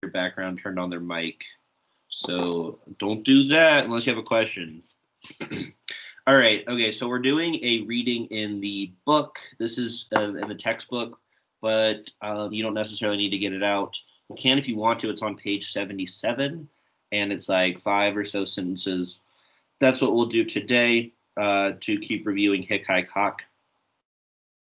your background turned on their mic. So don't do that unless you have a question. All right. Okay. So we're doing a reading in the book. This is in the textbook, but you don't necessarily need to get it out. You can if you want to. It's on page 77, and it's like 5 or so sentences. That's what we'll do today to keep reviewing Hick, Hike, Hawk.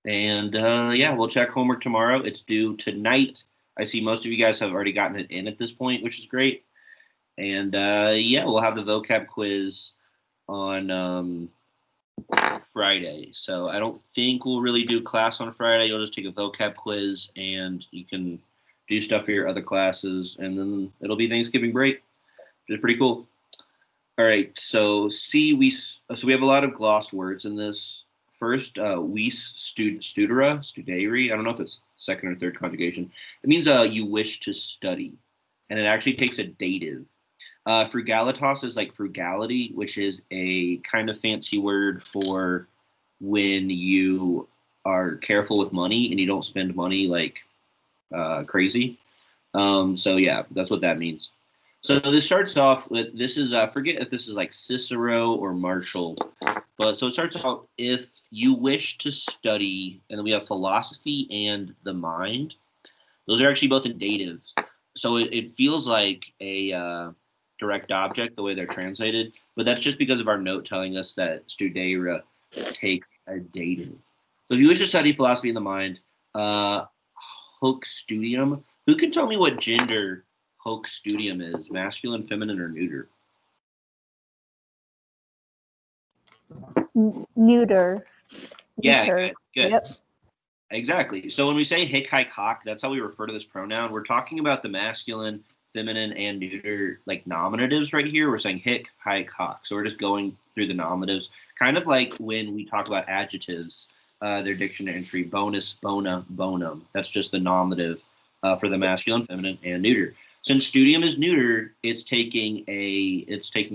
And yeah, we'll check homework tomorrow. It's due tonight. I see most of you guys have already gotten it in at this point, which is great. And yeah, we'll have the vocab quiz on Friday. So I don't think we'll really do class on Friday. You'll just take a vocab quiz and you can do stuff for your other classes. And then it'll be Thanksgiving break, which is pretty cool. All right, so we have a lot of glossed words in this. First, studere. I don't know if it's second or third conjugation. It means you wish to study, and it actually takes a dative. Frugalitas is like frugality, which is a kind of fancy word for when you are careful with money and you don't spend money like crazy. So yeah, that's what that means. So this starts off with, this is, forget if this is like Cicero or Marshall, but so it starts off, if you wish to study, and then we have philosophy and the mind. Those are actually both in datives. So it feels like a direct object, the way they're translated, but that's just because of our note telling us that studere takes a dative. So if you wish to study philosophy and the mind, hoc studium. Who can tell me what gender hoc studium is? Masculine, feminine, or neuter? Neuter. Yeah, good. Yep. Exactly. So when we say hic, haec, hoc, that's how we refer to this pronoun. We're talking about the masculine, feminine, and neuter like nominatives right here. We're saying hic, haec, hoc. So we're just going through the nominatives, kind of like when we talk about adjectives, their dictionary entry, bonus, bona, bonum. That's just the nominative for the masculine, feminine, and neuter. Since studium is neuter, it's taking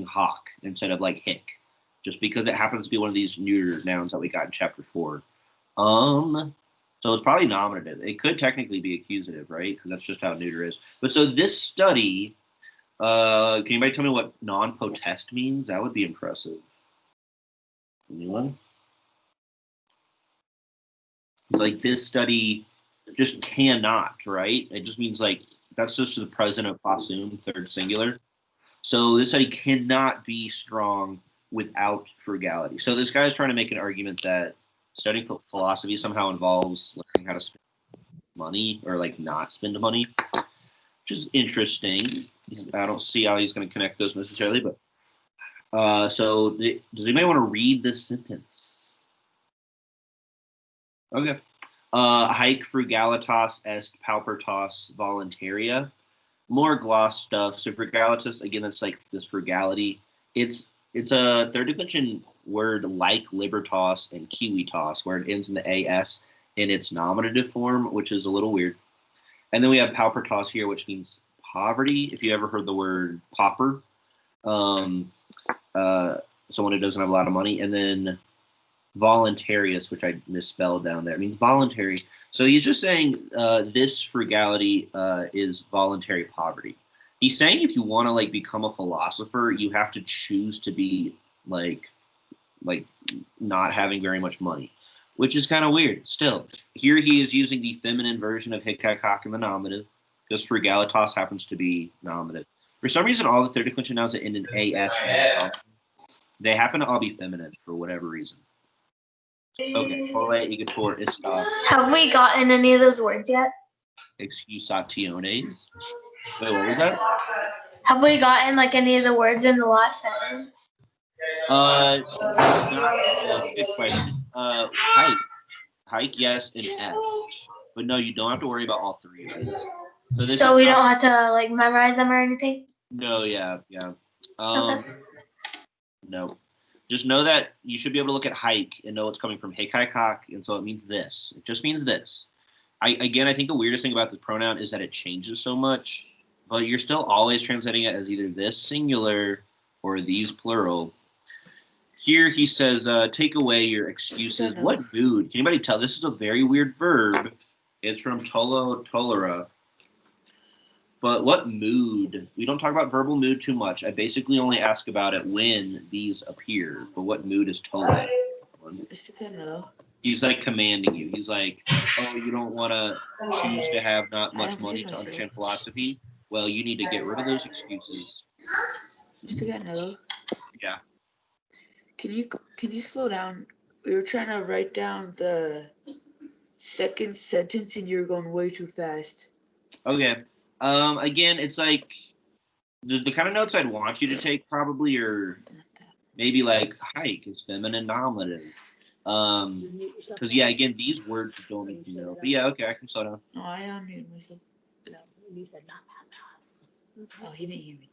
hoc instead of like hic, just because it happens to be one of these neuter nouns that we got in chapter 4. So it's probably nominative. It could technically be accusative, right? Because that's just how neuter is. But so this study, can anybody tell me what non-potest means? That would be impressive. Anyone? It's like this study just cannot, right? It just means like, that's just to the present of possum, third singular. So this study cannot be strong without frugality. So this guy's trying to make an argument that studying philosophy somehow involves learning how to spend money or like not spend money, which is interesting. I don't see how he's going to connect those necessarily, but so does anybody want to read this sentence? Okay. Haec frugalitas est paupertas voluntaria. More gloss stuff. So frugalitas, again, that's like this frugality. It's a third declension word like libertas and kiwitas, where it ends in the as in its nominative form, which is a little weird. And then we have paupertas here, which means poverty. If you ever heard the word pauper, someone who doesn't have a lot of money. And then voluntarius, which I misspelled down there, it means voluntary. So he's just saying this frugality is voluntary poverty. He's saying if you want to like become a philosopher, you have to choose to be like not having very much money, which is kind of weird. Still, here he is using the feminine version of hic, haec, hoc in the nominative, because frugalitas happens to be nominative. For some reason, all the third declension nouns that end in as, they happen to all be feminine for whatever reason. Okay, pole, igator, ista. Have we gotten any of those words yet? Excusationes. Wait, what was that? Have we gotten like any of the words in the last sentence? Not good question. Hike, yes, and F. But no, you don't have to worry about all three of these. So we don't have to like memorize them or anything? No, yeah. Okay. No. Just know that you should be able to look at hike and know it's coming from hic, haec, hoc, and so it means this. It just means this. I think the weirdest thing about this pronoun is that it changes so much, but you're still always translating it as either this singular or these plural. Here he says, take away your excuses. What mood? Can anybody tell? This is a very weird verb. It's from tolo tolera. But what mood? We don't talk about verbal mood too much. I basically only ask about it when these appear. But what mood is Tole? Mr. Cano. He's like commanding you. He's like, oh, you don't want to choose to have not much money to understand philosophy? Well, you need to get rid of those excuses. Mr. Cano. Yeah. Can you slow down? We were trying to write down the second sentence and you're going way too fast. Okay. Again, it's like the kind of notes I'd want you to take probably are maybe like hike is feminine nominative. Because yeah, again, these words you don't need to know. But yeah, okay, I can slow down. No, I unmuted myself. No, you said not that fast. Oh, he didn't hear me.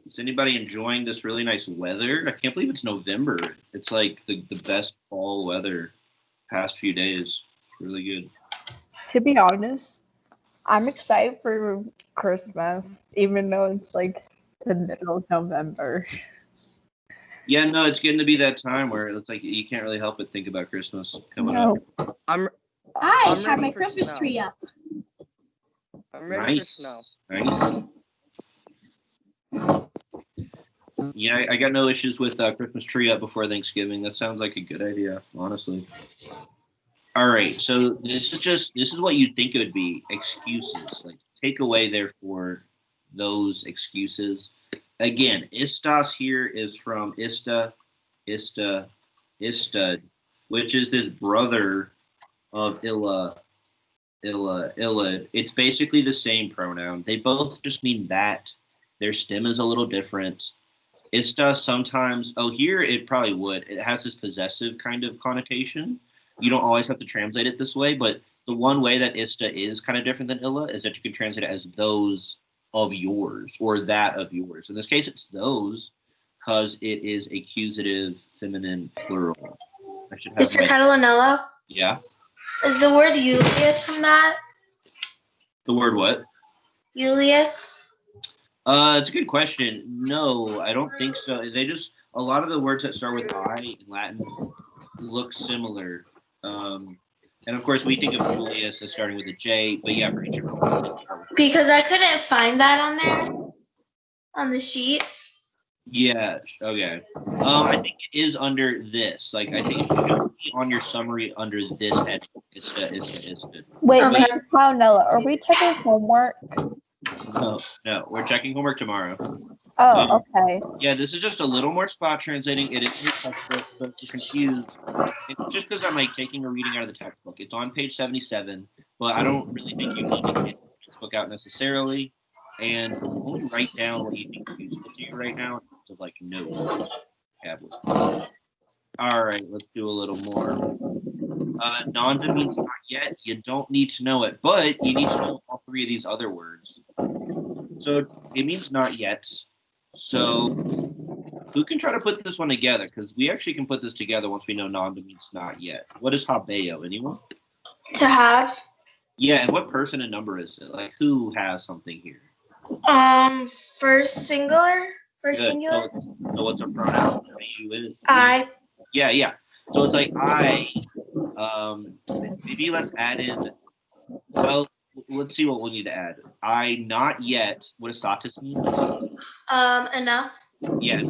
Is anybody enjoying this really nice weather? I can't believe it's November. It's like the best fall weather past few days. It's really good. To be honest, I'm excited for Christmas, even though it's like the middle of November. Yeah, no, it's getting to be that time where it's like you can't really help but think about Christmas coming up. I I'm have my ready for Christmas snow. tree up. I'm ready for Nice. snow. Nice. Yeah, I got no issues with Christmas tree up before Thanksgiving. That sounds like a good idea, honestly. All right, so this is what you'd think it would be. Excuses. Like take away therefore those excuses. Again, istas here is from ista, istad, which is this brother of illa. It's basically the same pronoun. They both just mean that. Their stem is a little different. Ista sometimes, here it probably would. It has this possessive kind of connotation. You don't always have to translate it this way, but the one way that ista is kind of different than illa is that you can translate it as those of yours or that of yours. In this case, it's those because it is accusative feminine plural. I should have Mr. Catalanello, Yeah. is the word Julius from that? The word what? Julius? It's a good question. No, I don't think so. A lot of the words that start with I in Latin look similar. And of course, we think of Julius as starting with a J, but yeah, for each of them. Because I couldn't find that on there, on the sheet. Yeah, okay. I think it is under this. Like, I think it should be on your summary under this head. It's Wait, Okay. Mr. Paonella, are we checking homework? No, we're checking homework tomorrow. Oh, okay. Yeah, this is just a little more spot translating. It is in the textbook, but if you're confused, it's just because I'm like taking a reading out of the textbook. It's on page 77, but I don't really think you need to get the textbook out necessarily. And only write down what you think is useful to you right now in terms of like notes. Tablet. All right, let's do a little more. Nanda means not yet. You don't need to know it, but you need to know all three of these other words. So it means not yet. So who can try to put this one together? Because we actually can put this together once we know Nanda means not yet. What is habeo? Anyone? To have. Yeah, and what person and number is it? Like who has something here? First singular. First Good. singular. So what's a pronoun? I. Yeah. So it's like I. Maybe let's add in. Well, let's see what we'll need to add. I not yet. What does satis mean? Enough. Yeah.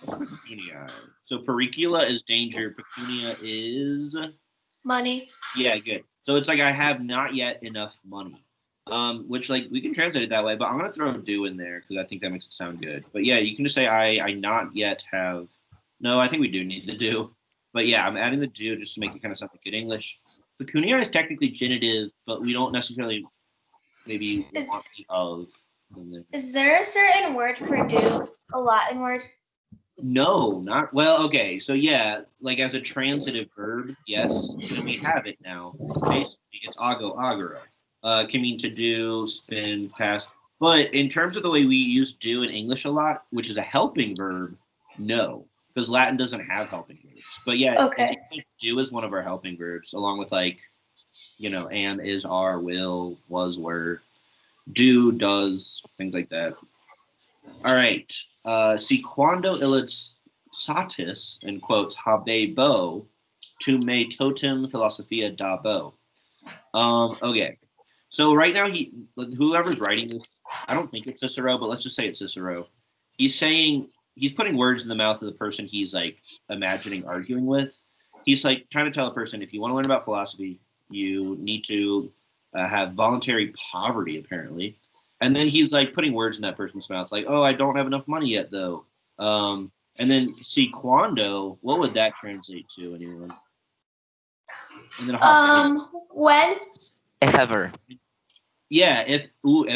Pecunia. So pericula is danger. Pecunia is Money. yeah, good. So it's like I have not yet enough money. Which like we can translate it that way, but I'm gonna throw do in there because I think that makes it sound good. But yeah, you can just say I not yet have. No, I think we do need the do. But yeah, I'm adding the do just to make it kind of sound like good English. Pecunia is technically genitive, but we don't necessarily maybe want the of. Is there a certain word for do? A Latin word? No, not well. Okay, so yeah, like as a transitive verb, yes, and we have it now. Basically, it's ago agora. Can mean to do, spin, pass. But in terms of the way we use do in English a lot, which is a helping verb, no, because Latin doesn't have helping verbs. But yeah, Okay. do is one of our helping verbs, along with like, am, is, are, will, was, were, do, does, things like that. All right. See, quando satis, in quotes, habebo, to me totem philosophia dabo. Okay. So right now, whoever's writing this, I don't think it's Cicero, but let's just say it's Cicero. He's putting words in the mouth of the person he's like imagining arguing with. He's like trying to tell a person, if you want to learn about philosophy, you need to have voluntary poverty, apparently. And then he's like putting words in that person's mouth, like, oh, I don't have enough money yet, though. And then see quando, what would that translate to, anyone? And then When? If ever. yeah, if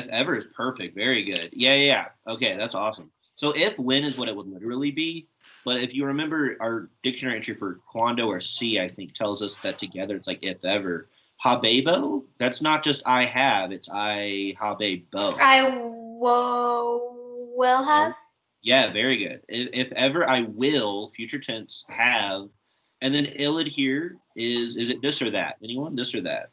ever is perfect, very good. Yeah. Okay, that's awesome. So if when is what it would literally be, but if you remember our dictionary entry for quando or see, I think tells us that together it's like if ever. Habebo, that's not just I have, it's I habebo. I will have. Yeah, very good. If ever I will, future tense, have, and then illid here is it this or that? Anyone? This or that?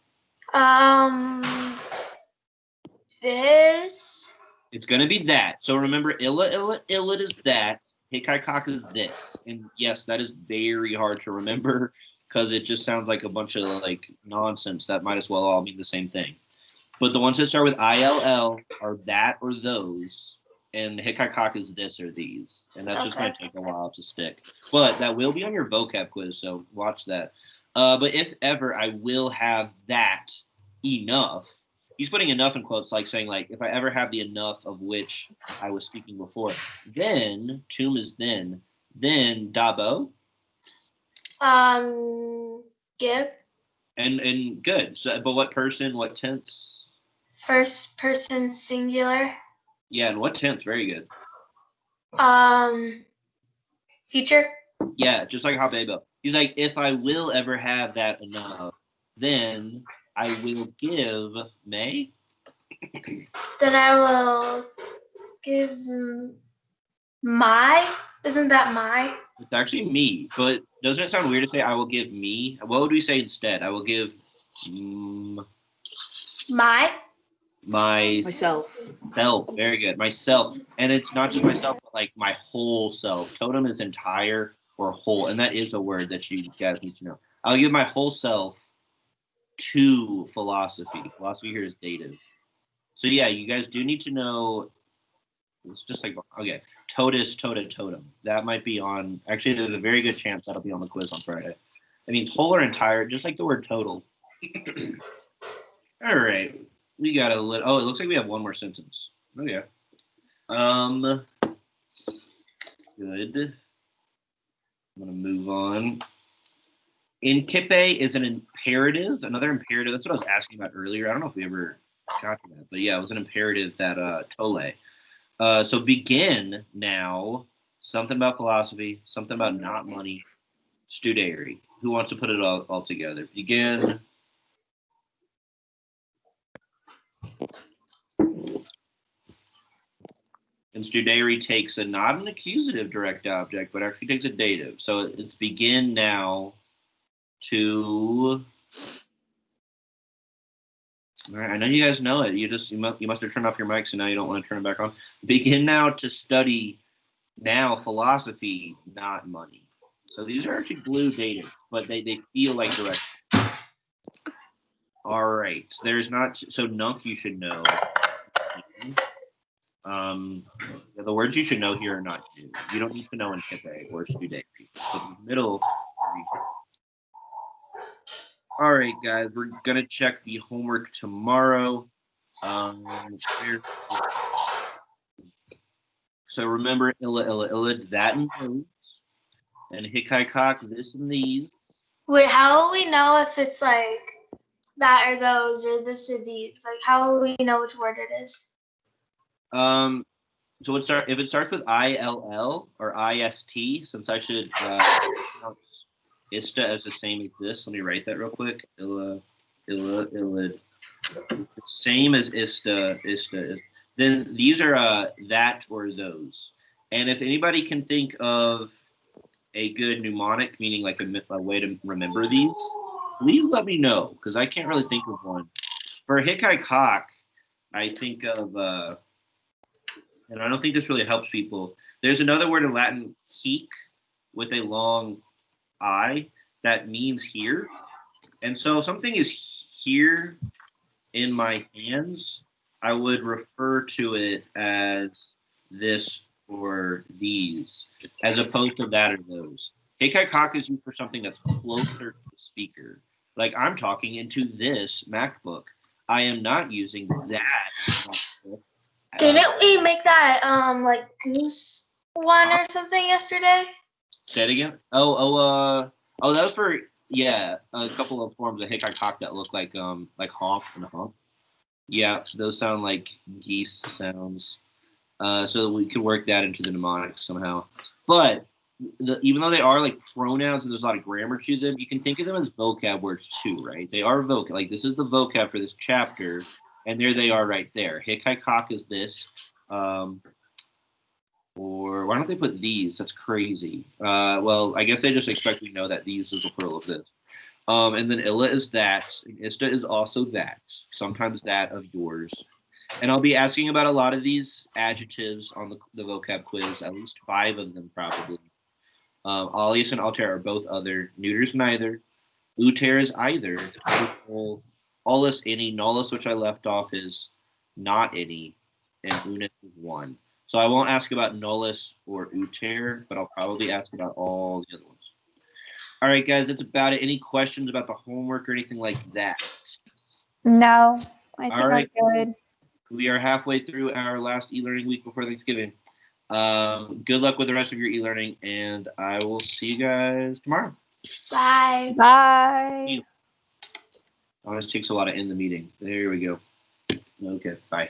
This. It's gonna be that. So remember, illid is that. Hikikak is this. And yes, that is very hard to remember because it just sounds like a bunch of like nonsense that might as well all mean the same thing. But the ones that start with ILL are that or those, and Hikikak is this or these. And that's just going to take a while to stick. But that will be on your vocab quiz, so watch that. But if ever I will have that enough, he's putting enough in quotes, like saying, like, if I ever have the enough of which I was speaking before, then, tum is then dabo. Give. And good. So, but what person, what tense? First person singular. Yeah, and what tense? Very good. Future. Yeah, just like habebo. He's like, if I will ever have that enough, then I will give May. Then I will give my. Isn't that my? It's actually me, but doesn't it sound weird to say I will give me? What would we say instead? I will give My. Myself. Self. Very good. Myself. And it's not just myself, but like my whole self. Totem is entire or whole. And that is a word that you guys need to know. I'll give my whole self to philosophy. Philosophy here is dative. So yeah, you guys do need to know. It's just like, okay, totus, totem. That might be on, actually, there's a very good chance that'll be on the quiz on Friday. It means whole or entire, just like the word total. All right. We got a little, it looks like we have one more sentence. Oh, yeah. Good. I'm going to move on. Incipe is an imperative, another imperative. That's what I was asking about earlier. I don't know if we ever got to that, but yeah, it was an imperative that tole. So begin now, something about philosophy, something about not money, studere. Who wants to put it all together? Begin. And studere takes not an accusative direct object, but actually takes a dative. So it's begin now to. All right, I know you guys know it. You must have turned off your mics, and now you don't want to turn it back on. Begin now to study now philosophy, not money. So these are actually blue dated, but they feel like direct. All right, there's not nunc you should know. The words you should know here are not new. You don't need to know incipe or studere. So the middle. All right, guys, we're gonna check the homework tomorrow. So remember, illa, that and those, and hikikak, this and these. Wait, how will we know if it's like that or those or this or these? Like, how will we know which word it is? So if it starts with ILL or IST, since I should count ISTA as the same as this, let me write that real quick. Illa. Same as ISTA. Then these are that or those. And if anybody can think of a good mnemonic, meaning like a way to remember these, please let me know, because I can't really think of one. For hikikak, I think of, and I don't think this really helps people. There's another word in Latin, hic, with a long I that means here. And so if something is here in my hands, I would refer to it as this or these, as opposed to that or those. Heikaikak is used for something that's closer to the speaker. Like I'm talking into this MacBook. I am not using that MacBook. Didn't we make that like goose one or something yesterday? Say it again. Oh, that was for a couple of forms of Heikaikak that look like honk and hump. Yeah, those sound like geese sounds. So we could work that into the mnemonic somehow. But even though they are like pronouns and there's a lot of grammar to them, you can think of them as vocab words too, right? They are vocab. Like this is the vocab for this chapter, and there they are right there. Heikaikak is this. Or why don't they put these? That's crazy. Well, I guess they just expect we know that these is a plural of this. And then illa is that. Ista is also that. Sometimes that of yours. And I'll be asking about a lot of these adjectives on the vocab quiz, at least 5 of them probably. Alias and alter are both other. Neuters neither. Uter is either. Allus any. Nullus, which I left off, is not any. And unus is one. So I won't ask about nullus or uter, but I'll probably ask about all the other ones. All right, guys, that's about it. Any questions about the homework or anything like that? No, I think All right. I'm good. We are halfway through our last e-learning week before Thanksgiving. Good luck with the rest of your e-learning, and I will see you guys tomorrow. Bye. Bye. Oh, this takes a lot to end the meeting. There we go. Okay, bye.